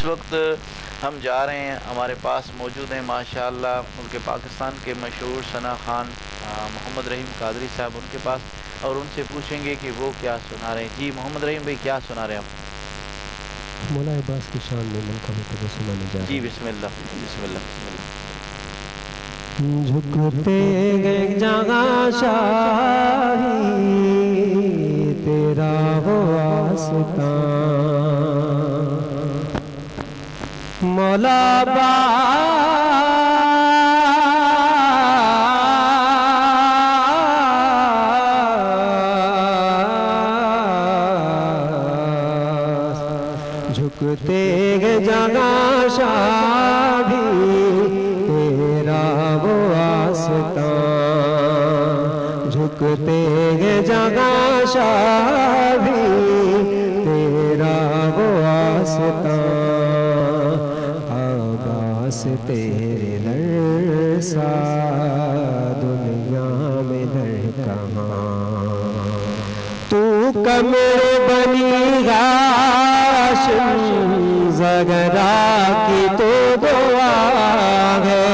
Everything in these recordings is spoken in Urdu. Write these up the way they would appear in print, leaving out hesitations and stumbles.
وقت ہم جا رہے ہیں، ہمارے پاس موجود ہیں ماشاءاللہ ملک پاکستان کے مشہور ثنا خان محمد رحیم قادری صاحب، ان کے پاس، اور ان سے پوچھیں گے کہ وہ کیا سنا رہے ہیں۔ جی محمد رحیم بھائی کیا سنا رہے ہیں آپ؟ مولا عباس کی شان میں منقبت تبسم سنانے جا رہے جی ہیں۔ بسم اللہ بسم اللہ بسم اللہ۔ جھکتے گے جہاں شاہی تیرا وہ آستان، مولا جھکتے گے جہاں شاہی تیرا وہ آستان، جھکتے گے جہاں شاہی تیرا وہ آستان، عباس تیرے در سا دنیا میں در کہاں، تو کمر بنی ہاشم زغرا کی تو دعا ہے،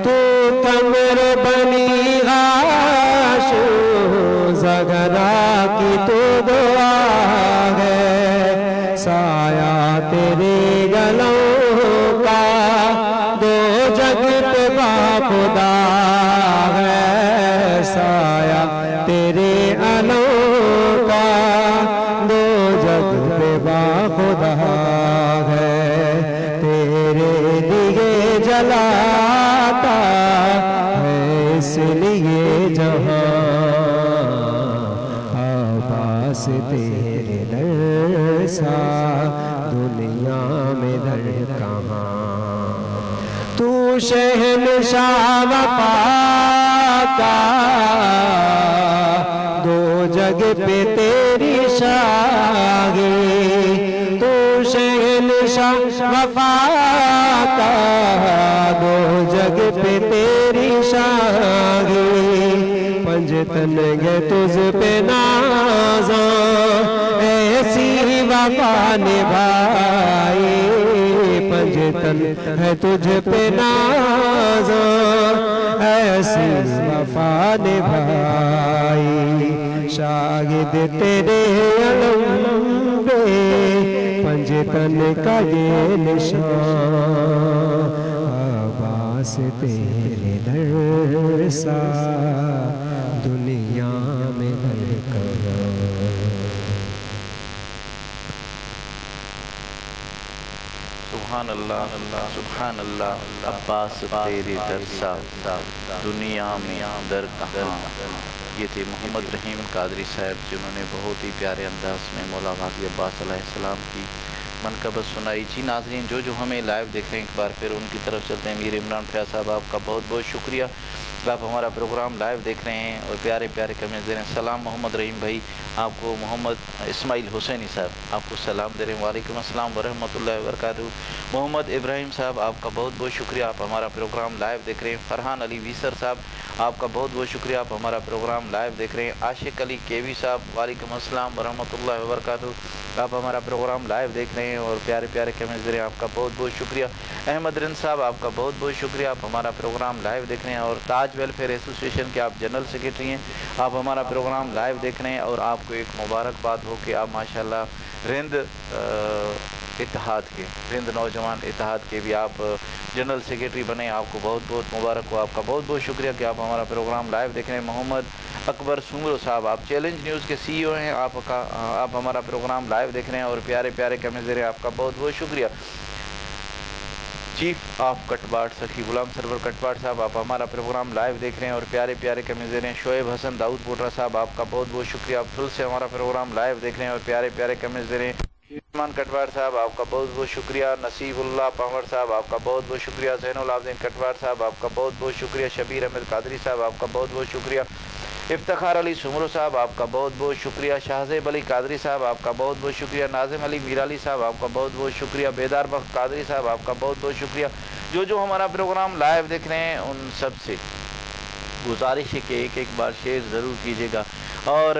تو کمر بنی ہاشم زغرا کی تو دعا ہے، سایہ تیرے گلوں کا دو جگ پہ باخدا ہے، سایہ تیرے گلوں کا دو جگ پہ باخدا ہے، تیرے لیے جلاتا ہے اس لیے جہاں، عباس تیرے در سا دنیا میں در کہاں، تو شہنشاہ وفا کا دو جگ پہ تیری شاہی، تو شہنشاہ وفا کا دو جگ پہ تیری شاہی، پنجتن گے تجھ پہ نازاں ایسی وفا نبھائی، پنجتن ہے تجھ پہ نازاں ایسی وفا نبھائی، شاہد تیرے علم بے پنجتن کا یہ نشان، عباس تیرے در سا دنیا میں در کہاں۔ سبحان اللہ سبحان اللہ، عباس تیرے در سا دنیا میں در کہاں۔ یہ تھے محمد رحیم قادری صاحب جنہوں نے بہت ہی پیارے انداز میں مولا غازی عباس علیہ السلام کی منقبت سنائی۔ جی ناظرین جو ہمیں لائیو دیکھ رہے ہیں ایک بار پھر ان کی طرف چلتے ہیں۔ میر عمران فیاض صاحب آپ کا بہت بہت شکریہ، آپ ہمارا پروگرام لائیو دیکھ رہے ہیں اور پیارے پیارے کمنٹس دے رہے ہیں۔ سلام محمد رحیم بھائی آپ کو، محمد اسماعیل حسینی صاحب آپ کو سلام دے رہے ہیں، وعلیکم السلام ورحمۃ اللہ وبرکاتہ۔ محمد ابراہیم صاحب آپ کا بہت بہت شکریہ، آپ ہمارا پروگرام لائیو دیکھ رہے ہیں۔ فرحان علی ویسر صاحب آپ کا بہت بہت شکریہ، آپ ہمارا پروگرام لائیو دیکھ رہے ہیں۔ عاشق علی کیوی صاحب وعلیکم السلام ورحمۃ اللہ وبرکاتہ، آپ ہمارا پروگرام لائیو دیکھ رہے ہیں اور پیارے پیارے کمنٹس دے رہے ہیں، آپ کا بہت بہت شکریہ۔ احمد رن صاحب آپ کا بہت بہت شکریہ، آپ ہمارا پروگرام لائیو دیکھ رہے ہیں۔ اور تاج ویلفیئر ایسوسیشن کے آپ جنرل سیکرٹری ہیں، آپ ہمارا پروگرام لائیو دیکھ رہے ہیں اور آپ کو ایک مبارکباد ہو کہ آپ ماشاءاللہ رند اتحاد کے، رند نوجوان اتحاد کے بھی آپ جنرل سیکرٹری بنے، آپ کو بہت بہت مبارک ہو، آپ کا بہت بہت شکریہ کہ آپ ہمارا پروگرام لائیو دیکھ رہے ہیں۔ محمد اکبر سومرو صاحب آپ چیلنج نیوز کے سی ای او ہیں، آپ ہمارا پروگرام لائیو دیکھ رہے ہیں اور پیارے پیارے کمنٹس دے رہے ہیں، آپ کا بہت بہت شکریہ۔ چیف آف کٹباٹ سخی غلام سرور کٹباٹ صاحب آپ ہمارا پروگرام لائیو دیکھ رہے ہیں اور پیارے پیارے کمنٹس دے رہے ہیں۔ شعیب حسن داؤد پوٹرا صاحب آپ کا بہت بہت شکریہ، آپ پھر سے ہمارا پروگرام لائیو دیکھ رہے ہیں اور پیارے پیارے کمنٹس دے رہے ہیں۔ عثمان کٹوار صاحب آپ کا بہت بہت شکریہ۔ نصیب اللہ پامر صاحب آپ کا بہت بہت شکریہ۔ زین العابدین کٹوار صاحب آپ کا بہت بہت شکریہ۔ شبیر احمد قادری صاحب آپ کا بہت بہت شکریہ۔ افتخار علی سمرو صاحب آپ کا بہت بہت شکریہ۔ شاہزیب علی قادری صاحب آپ کا بہت بہت شکریہ۔ ناظم علی میرالی صاحب آپ کا بہت بہت شکریہ۔ بیدار بخت قادری صاحب آپ کا بہت بہت شکریہ۔ جو ہمارا پروگرام لائیو دیکھ رہے ہیں ان سب سے گزارش ہے کہ ایک ایک بار شیئر ضرور کیجیے گا، اور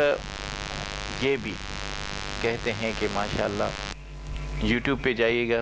یہ بھی کہتے ہیں کہ ماشاءاللہ یوٹیوب پہ جائیے گا،